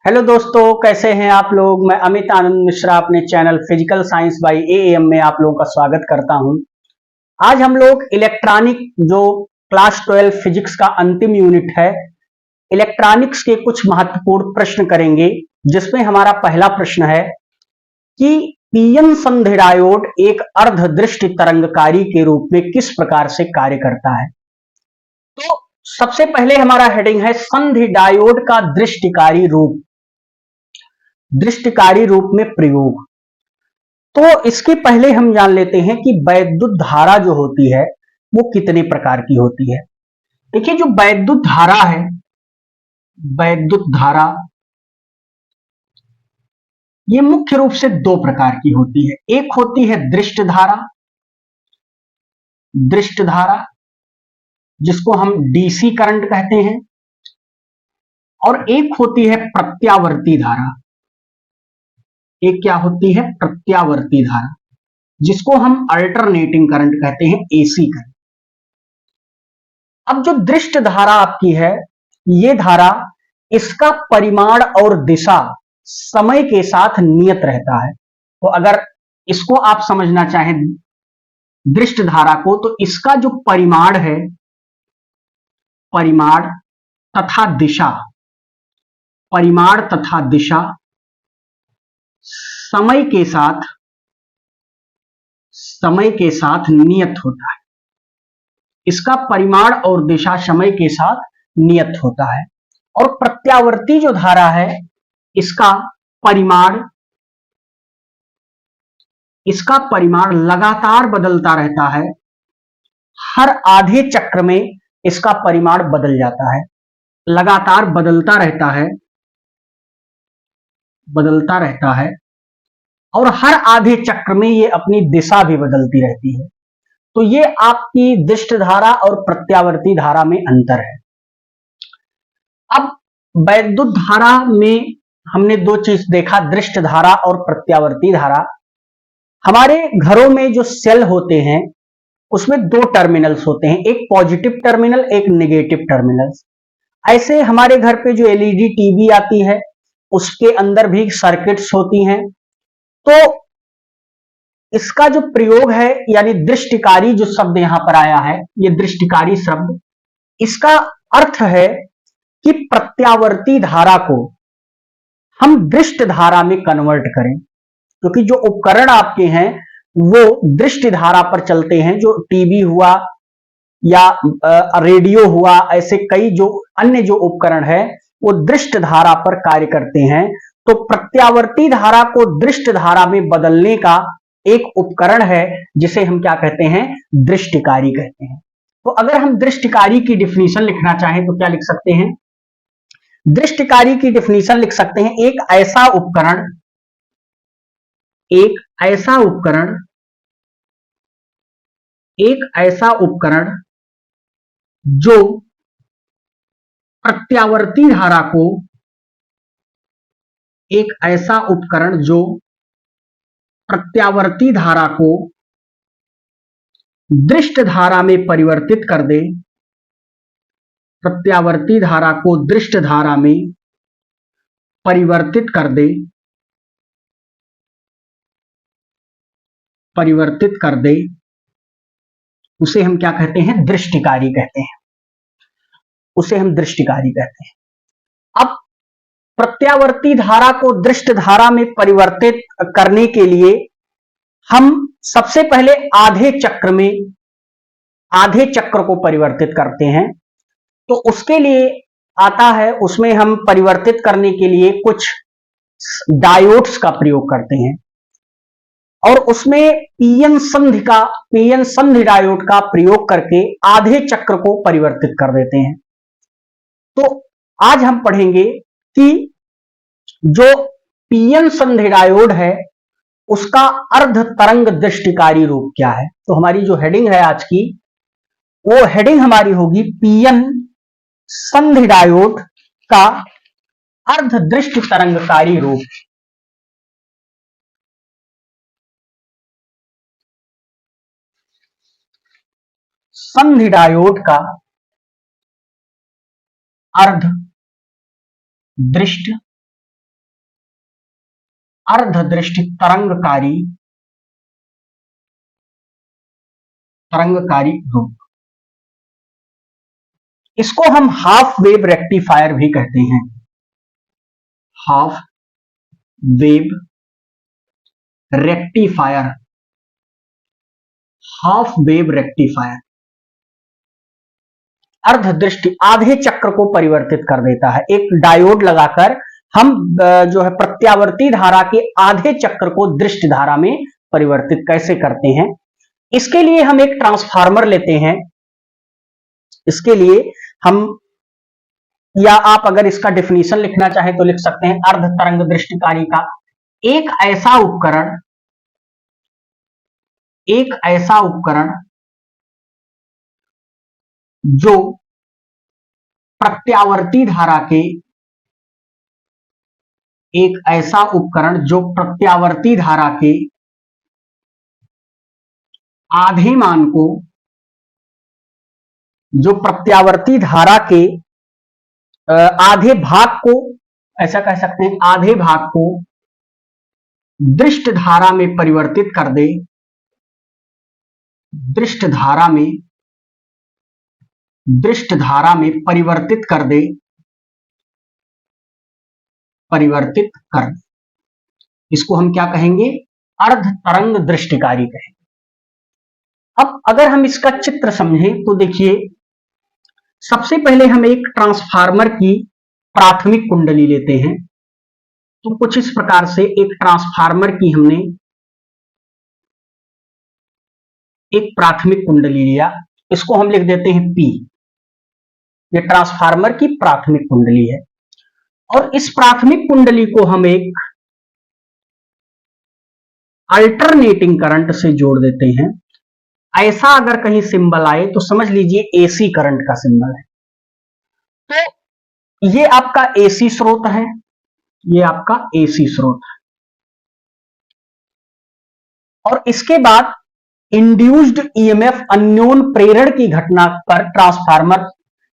Hello दोस्तों, कैसे हैं आप लोग। मैं अमित आनंद मिश्रा अपने channel physical science by am में आप लोगों का स्वागत करता हूं। आज हम लोग इलेक्ट्रॉनिक जो क्लास 12 फिजिक्स का अंतिम यूनिट है, इलेक्ट्रॉनिक्स के कुछ महत्वपूर्ण प्रश्न करेंगे, जिसमें हमारा पहला प्रश्न है कि पीएन संधि डायोड एक अर्धदृष्टि तरंगकारी के रूप में किस प्रकार से कार्य करता है। तो सबसे पहले हमारा हेडिंग है संधि डायोड का दृष्टिकारी रूप, दृष्टिकारी रूप में प्रयोग। तो इसके पहले हम जान लेते हैं कि वैद्युत धारा जो होती है वो कितने प्रकार की होती है। देखिए, जो वैद्युत धारा है, वैद्युत धारा ये मुख्य रूप से दो प्रकार की होती है। एक होती है दृष्ट धारा, दृष्ट धारा जिसको हम डीसी करंट कहते हैं, और एक होती है प्रत्यावर्ती धारा। एक क्या होती है? प्रत्यावर्ती धारा, जिसको हम अल्टरनेटिंग करंट कहते हैं, एसी करंट। अब जो दृष्ट धारा आपकी है, ये धारा, इसका परिमाण और दिशा समय के साथ नियत रहता है। तो अगर इसको आप समझना चाहें दृष्ट धारा को, तो इसका जो परिमाण है, परिमाण तथा दिशा, परिमाण तथा दिशा समय के साथ नियत होता है। इसका परिमाण और दिशा समय के साथ नियत होता है। और प्रत्यावर्ती जो धारा है, इसका परिमाण लगातार बदलता रहता है। हर आधे चक्र में इसका परिमाण बदल जाता है, लगातार बदलता रहता है। और हर आधे चक्र में ये अपनी दिशा भी बदलती रहती है। तो ये आपकी दृष्ट धारा और प्रत्यावर्ती धारा में अंतर है। अब वैद्युत धारा में हमने दो चीज देखा, दृष्ट धारा और प्रत्यावर्ती धारा। हमारे घरों में जो सेल होते हैं उसमें दो टर्मिनल्स होते हैं, एक पॉजिटिव टर्मिनल, एक नेगेटिव टर्मिनल। ऐसे हमारे घर पे जो एलईडी टीवी आती है उसके अंदर भी सर्किट्स होती हैं। तो इसका जो प्रयोग है, यानी दृष्टिकारी जो शब्द यहां पर आया है, ये दृष्टिकारी शब्द, इसका अर्थ है कि प्रत्यावर्ती धारा को हम दृष्ट धारा में कन्वर्ट करें। क्योंकि जो उपकरण आपके हैं वो दृष्ट धारा पर चलते हैं, जो टीवी हुआ या रेडियो हुआ, ऐसे कई जो अन्य जो उपकरण है वो दृष्ट धारा पर कार्य करते हैं। तो प्रत्यावर्ती धारा को दृष्ट धारा में बदलने का एक उपकरण है, जिसे हम क्या कहते हैं? दृष्टिकारी कहते हैं। तो अगर हम दृष्टिकारी की डिफिनीशन लिखना चाहें तो क्या लिख सकते हैं? दृष्टिकारी की डिफिनीशन लिख सकते हैं, एक ऐसा उपकरण जो प्रत्यावर्ती धारा को, एक ऐसा उपकरण जो प्रत्यावर्ती धारा को दृष्ट धारा में परिवर्तित कर दे, प्रत्यावर्ती धारा को दृष्ट धारा में परिवर्तित कर दे, उसे हम क्या कहते हैं? दृष्टिकारी कहते हैं। उसे हम दृष्टिकारी कहते हैं। अब प्रत्यावर्ती धारा को दृष्ट धारा में परिवर्तित करने के लिए हम सबसे पहले आधे चक्र को परिवर्तित करते हैं। तो उसके लिए आता है, उसमें हम परिवर्तित करने के लिए कुछ डायोड्स का प्रयोग करते हैं, और उसमें पीएन संधि डायोड का प्रयोग करके आधे चक्र को परिवर्तित कर देते हैं। तो आज हम पढ़ेंगे कि जो पीएन संधि डायोड है उसका अर्ध तरंग दृष्टिकारी रूप क्या है। तो हमारी जो हेडिंग है आज की, वो हेडिंग हमारी होगी पीएन संधि डायोड का अर्ध दृष्टि तरंगकारी रूप। संधि डायोड का अर्ध दृष्ट अर्धदृष्टि तरंगकारी रूप। इसको हम हाफ वेव रेक्टिफायर भी कहते हैं, half wave rectifier, half wave rectifier. अर्धदृष्टि आधे चक्र को परिवर्तित कर देता है। एक डायोड लगाकर हम जो है प्रत्यावर्ती धारा के आधे चक्र को दृष्टि धारा में परिवर्तित कैसे करते हैं, इसके लिए हम एक ट्रांसफार्मर लेते हैं। इसके लिए हम, या आप अगर इसका डेफिनेशन लिखना चाहें तो लिख सकते हैं, अर्ध तरंग दृष्टिकारी का एक ऐसा उपकरण जो प्रत्यावर्ती धारा के, एक ऐसा उपकरण जो प्रत्यावर्ती धारा के आधे मान को, जो प्रत्यावर्ती धारा के आधे भाग को, ऐसा कह सकते हैं, आधे भाग को दृष्ट धारा में परिवर्तित कर दे, दृष्ट धारा में परिवर्तित कर दे, इसको हम क्या कहेंगे, अर्ध तरंग दृष्टिकारी कहेंगे। अब अगर हम इसका चित्र समझें तो देखिए, सबसे पहले हम एक ट्रांसफार्मर की प्राथमिक कुंडली लेते हैं। तो कुछ इस प्रकार से एक ट्रांसफार्मर की हमने एक प्राथमिक कुंडली लिया, इसको हम लिख देते हैं P। ये ट्रांसफार्मर की प्राथमिक कुंडली है, और इस प्राथमिक कुंडली को हम एक अल्टरनेटिंग करंट से जोड़ देते हैं। ऐसा अगर कहीं सिंबल आए तो समझ लीजिए AC करंट का सिंबल है। तो ये आपका AC स्रोत है, ये आपका AC स्रोत है, और इसके बाद इंड्यूस्ड EMF अन्योन प्रेरण की घटना पर ट्रांसफार्मर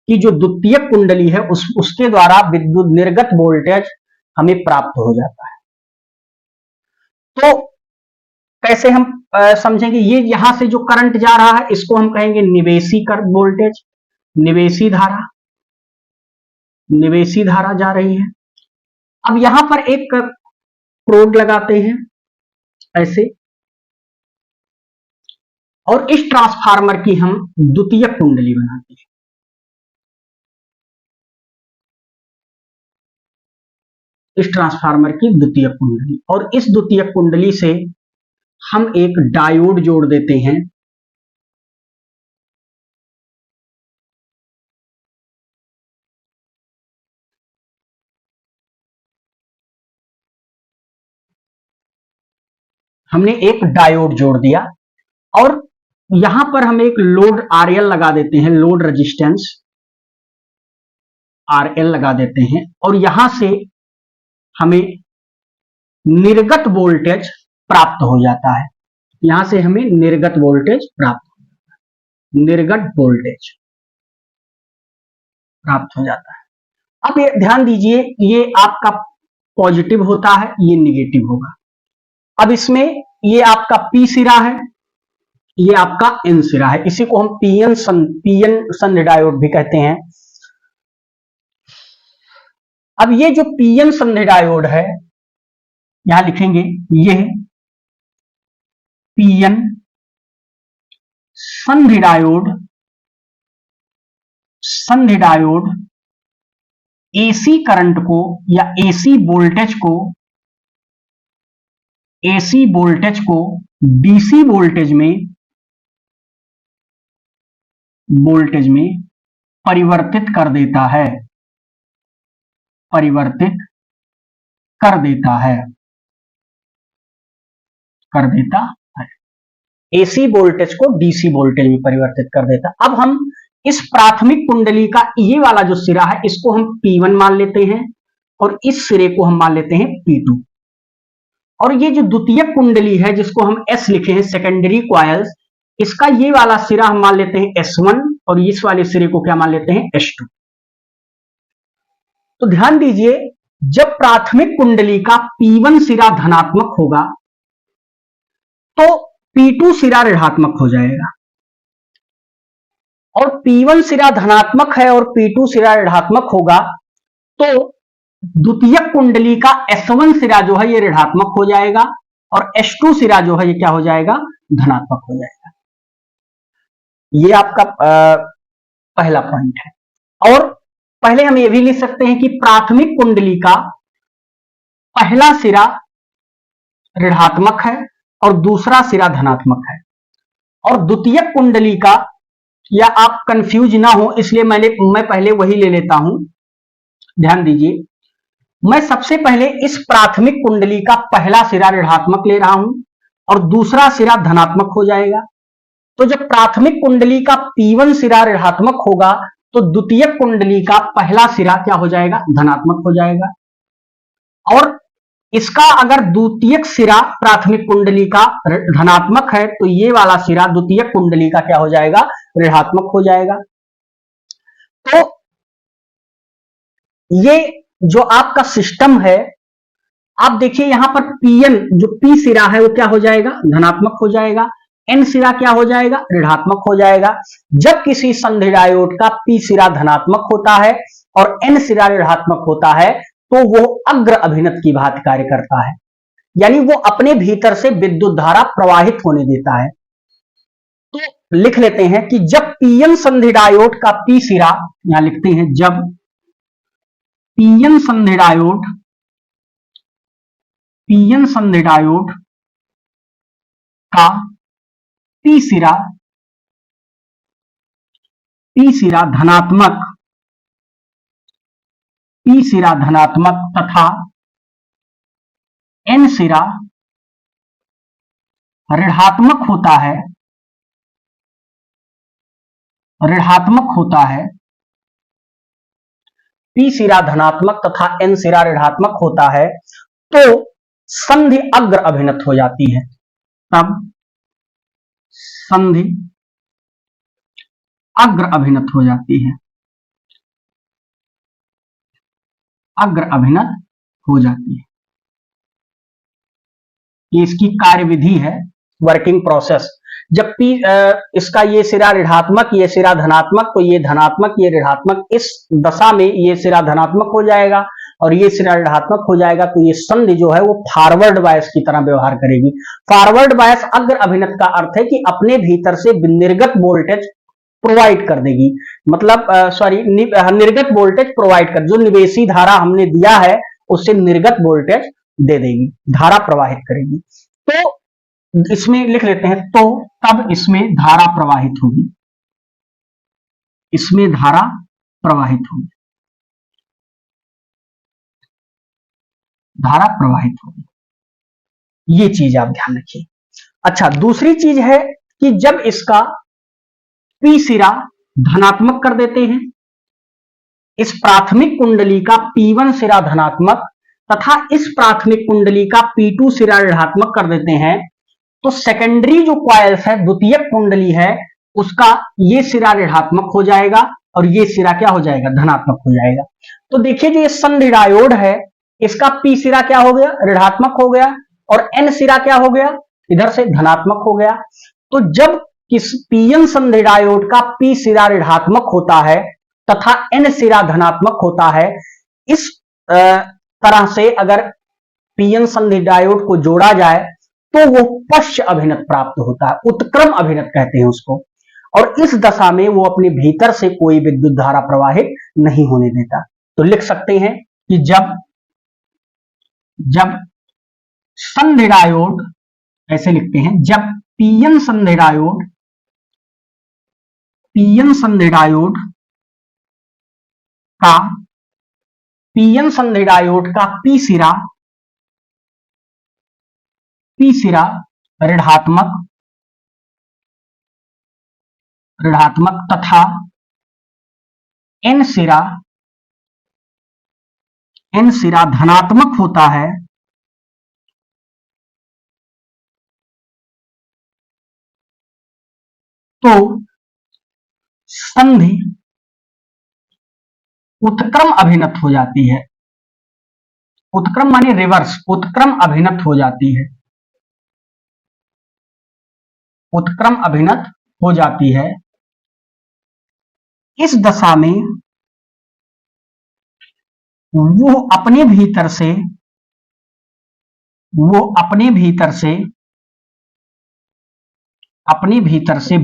की जो द्वितीयक कुंडली है उसके द्वारा विद्युत निर्गत वोल्टेज हमें प्राप्त हो जाता है। तो कैसे हम समझेंगे, ये यहां से जो करंट जा रहा है इसको हम कहेंगे निवेशी वोल्टेज, निवेशी धारा जा रही है। अब यहां पर एक प्रोब लगाते हैं ऐसे, और इस ट्रांसफार्मर की हम द्वितीयक कुंडली बनाते हैं। इस ट्रांसफार्मर की द्वितीयक कुंडली, और इस द्वितीयक कुंडली से हम एक डायोड जोड़ देते हैं। हमने एक डायोड जोड़ दिया, और यहां पर हम एक लोड RL लगा देते हैं, लोड रेजिस्टेंस RL लगा देते हैं, और यहां से हमें निर्गत वोल्टेज प्राप्त हो जाता है। यहां से हमें निर्गत वोल्टेज प्राप्त हो जाता है। अब ये ध्यान दीजिए, ये आपका पॉजिटिव होता है, ये निगेटिव होगा। अब इसमें ये आपका P सिरा है, ये आपका N सिरा है, इसी को हम PN संधि डायोड भी कहते हैं। अब ये जो PN संधि डायोड है, यहां लिखेंगे ये PN संधि डायोड AC करंट को या AC वोल्टेज को DC वोल्टेज में परिवर्तित कर देता है, AC वोल्टेज को DC वोल्टेज में परिवर्तित कर देता। अब हम इस प्राथमिक कुंडली का ये वाला जो सिरा है इसको हम P1 मान लेते हैं, और इस सिरे को हम मान लेते हैं P2, और ये जो द्वितीयक कुंडली है जिसको हम S लिखे हैं, सेकेंडरी कॉइल्स, इसका ये वाला सिरा हम मान लेते हैं S1, और इस वाले सिरे को क्या मान लेते हैं S2। तो ध्यान दीजिए, जब प्राथमिक कुंडली का P1 सिरा धनात्मक होगा तो P2 सिरा ऋणात्मक हो जाएगा, और P1 सिरा धनात्मक है और P2 सिरा ऋणात्मक होगा तो द्वितीयक कुंडली का S1 सिरा जो है ये ऋणात्मक हो जाएगा और S2 सिरा जो है ये क्या हो जाएगा, धनात्मक हो जाएगा। ये आपका पहला पॉइंट है। और पहले हम ये भी लिख सकते हैं कि प्राथमिक कुंडली का पहला सिरा ऋणात्मक है और दूसरा सिरा धनात्मक है, और द्वितीयक कुंडली का, या आप कंफ्यूज ना हो इसलिए मैं पहले वही ले लेता हूं, ध्यान दीजिए। मैं सबसे पहले इस प्राथमिक कुंडली का पहला सिरा ऋणात्मक ले रहा हूं और दूसरा सिरा धनात्मक हो जाएगा। तो जब प्राथमिक कुंडली का P1 सिरा ऋणात्मक होगा तो द्वितीयक कुंडली का पहला सिरा क्या हो जाएगा, धनात्मक हो जाएगा। और इसका अगर द्वितीयक सिरा प्राथमिक कुंडली का धनात्मक है तो ये वाला सिरा द्वितीयक कुंडली का क्या हो जाएगा, ऋणात्मक हो जाएगा। तो ये जो आपका सिस्टम है, आप देखिए यहां पर Pn जो P सिरा है वो क्या हो जाएगा, धनात्मक हो जाएगा, N सिरा क्या हो जाएगा, ऋणात्मक हो जाएगा। जब किसी संधि डायोड का P सिरा धनात्मक होता है और N सिरा ऋणात्मक होता है तो वो अग्र अभिनत की भांति कार्य करता है, यानी वो अपने भीतर से विद्युत धारा प्रवाहित होने देता है। तो लिख लेते हैं कि जब Pn संधि डायोड का P सिरा, यहां लिखते हैं जब Pn संधि डायोड का P सिरा धनात्मक तथा N सिरा ऋणात्मक होता है, P सिरा धनात्मक तथा N सिरा ऋणात्मक होता है तो संधि अग्र अभिनत हो जाती है। तब संधि अग्र अभिनत हो जाती है, अग्र अभिनत हो जाती है। ये इसकी कार्यविधि है, वर्किंग प्रोसेस। जब इसका ये सिरा ऋणात्मक, ये सिरा धनात्मक, तो ये धनात्मक ये ऋणात्मक, इस दशा में ये सिरा धनात्मक हो जाएगा और ये सिरा ऋणात्मक हो जाएगा, तो ये संधि जो है वो फॉरवर्ड बायस की तरह व्यवहार करेगी। फॉरवर्ड बायस अग्र अभिनत का अर्थ है कि अपने भीतर से निर्गत वोल्टेज प्रोवाइड कर देगी, मतलब निर्गत वोल्टेज प्रोवाइड कर, जो निवेशी धारा हमने दिया है उससे निर्गत वोल्टेज दे देगी, धारा प्रवाहित करेगी। तो इसमें लिख लेते हैं, तो तब इसमें धारा प्रवाहित होगी, इसमें धारा प्रवाहित होगी, धारा प्रवाहित होगी। ये चीज आप ध्यान रखिए। अच्छा, दूसरी चीज है कि जब इसका P सिरा धनात्मक कर देते हैं, इस प्राथमिक कुंडली का P1 सिरा धनात्मक तथा इस प्राथमिक कुंडली का P2 सिरा ऋणात्मक कर देते हैं, तो सेकेंडरी जो कॉइल्स है, द्वितीयक कुंडली है, उसका ये सिरा ऋणात्मक हो जाएगा और ये सिरा क्या हो जाएगा, धनात्मक हो जाएगा। तो देखिए जो ये संधि डायोड है, इसका P सिरा क्या हो गया, ऋणात्मक हो गया, और N सिरा क्या हो गया, इधर से धनात्मक हो गया। तो जब किस Pn संधि डायोड का P सिरा ऋणात्मक होता है तथा N सिरा धनात्मक होता है, इस तरह से अगर Pn संधि डायोड को जोड़ा जाए तो वो पश्च अभिनत प्राप्त होता है, उत्क्रम अभिनत कहते हैं उसको, और इस दशा में वो अपने भीतर से कोई विद्युत धारा प्रवाहित नहीं होने देता। तो लिख सकते हैं कि जब संधि डायोड, ऐसे लिखते हैं, जब Pn संधि डायोड का P सिरा ऋणात्मक तथा N सिरा धनात्मक होता है, तो संधि उत्क्रम अभिनत हो जाती है, उत्क्रम माने रिवर्स, उत्क्रम अभिनत हो जाती है, उत्क्रम अभिनत हो जाती है। इस दशा में वो अपने भीतर से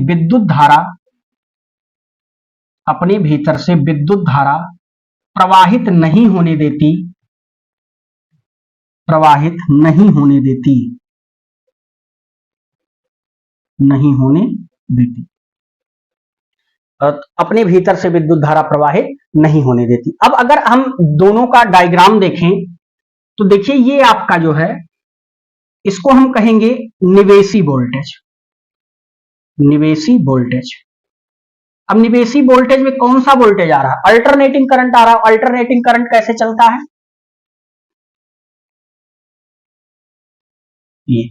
विद्युत धारा प्रवाहित नहीं होने देती, अपने भीतर से विद्युत धारा प्रवाहित नहीं होने देती। अब अगर हम दोनों का डायग्राम देखें तो देखिए ये आपका जो है इसको हम कहेंगे निवेशी वोल्टेज। अब निवेशी वोल्टेज में कौन सा वोल्टेज आ रहा है? अल्टरनेटिंग करंट आ रहा है। अल्टरनेटिंग करंट कैसे चलता है? ये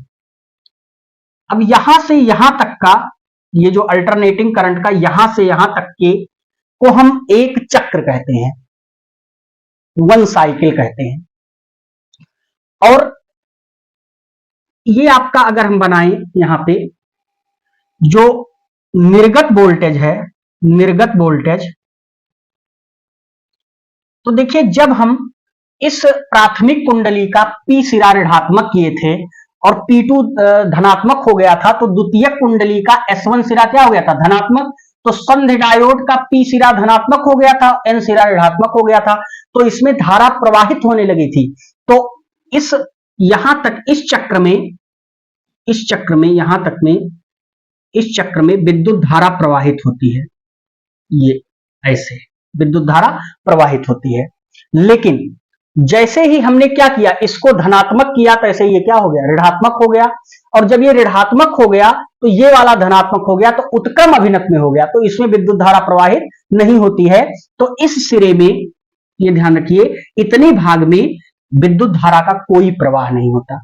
अब यहां से यहां तक का, ये जो अल्टरनेटिंग करंट का यहां से यहां तक के को हम एक चक्र कहते हैं, वन साइकिल कहते हैं। और ये आपका अगर हम बनाएं यहां पे जो निर्गत वोल्टेज है, तो देखिए जब हम इस प्राथमिक कुंडली का P सिरा ऋणात्मक किए थे और P2 धनात्मक हो गया था, तो द्वितीयक कुंडली का S1 सिरा क्या हो गया था? धनात्मक। तो संधि डायोड का P सिरा धनात्मक हो गया था, N सिरा ऋणात्मक हो गया था, तो इसमें धारा प्रवाहित होने लगी थी। तो इस यहां तक इस चक्र में विद्युत धारा प्रवाहित होती है, ये ऐसे विद्युत धारा प्रवाहित होती है। लेकिन जैसे ही हमने क्या किया, इसको धनात्मक किया, तो ऐसे ये क्या हो गया? ऋणात्मक हो गया। और जब ये ऋणात्मक हो गया तो ये वाला धनात्मक हो गया, तो उत्क्रम अभिनत में हो गया, तो इसमें विद्युत धारा प्रवाहित नहीं होती है। तो इस सिरे में ये ध्यान रखिए, इतने भाग में विद्युत धारा का कोई प्रवाह नहीं होता।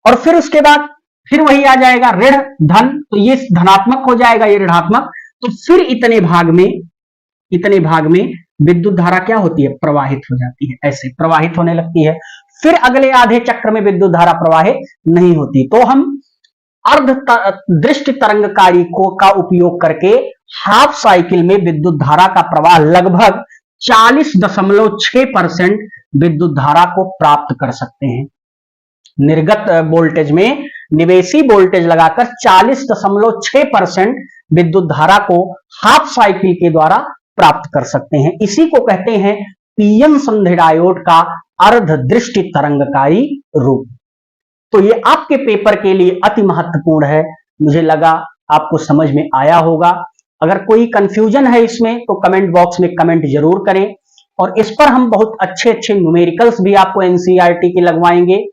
और फिर उसके बाद फिर वही आ जाएगा ऋण धन, तो ये धनात्मक हो जाएगा, ये ऋणात्मक। तो फिर इतने भाग में विद्युत धारा क्या होती है? प्रवाहित हो जाती है, ऐसे प्रवाहित होने लगती है। फिर अगले आधे चक्र में विद्युत धारा प्रवाहित नहीं होती। तो हम अर्ध दृष्टि तरंगकारी का उपयोग करके हाफ साइकिल में विद्युत धारा का प्रवाह लगभग 40.6% विद्युत धारा को प्राप्त कर सकते हैं। निर्गत वोल्टेज में निवेशी वोल्टेज लगाकर 40.6% विद्युत धारा को हाफ साइकिल के द्वारा प्राप्त कर सकते हैं। इसी को कहते हैं पीएन संधि डायोड का अर्ध दृष्टि तरंगकारी रूप। तो ये आपके पेपर के लिए अति महत्वपूर्ण है। मुझे लगा आपको समझ में आया होगा। अगर कोई कंफ्यूजन है इसमें तो कमेंट बॉक्स में कमेंट जरूर करें, और इस पर हम बहुत अच्छे न्यूमेरिकल्स भी आपको एनसीईआरटी के लगवाएंगे।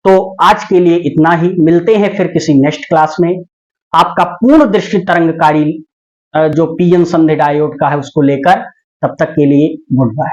तो आज के लिए इतना ही, मिलते हैं फिर किसी नेक्स्ट क्लास में। आपका पूर्ण दृष्टि तरंगकारी जो पीएन संधि डायोड का है उसको लेकर, तब तक के लिए गुड बाय।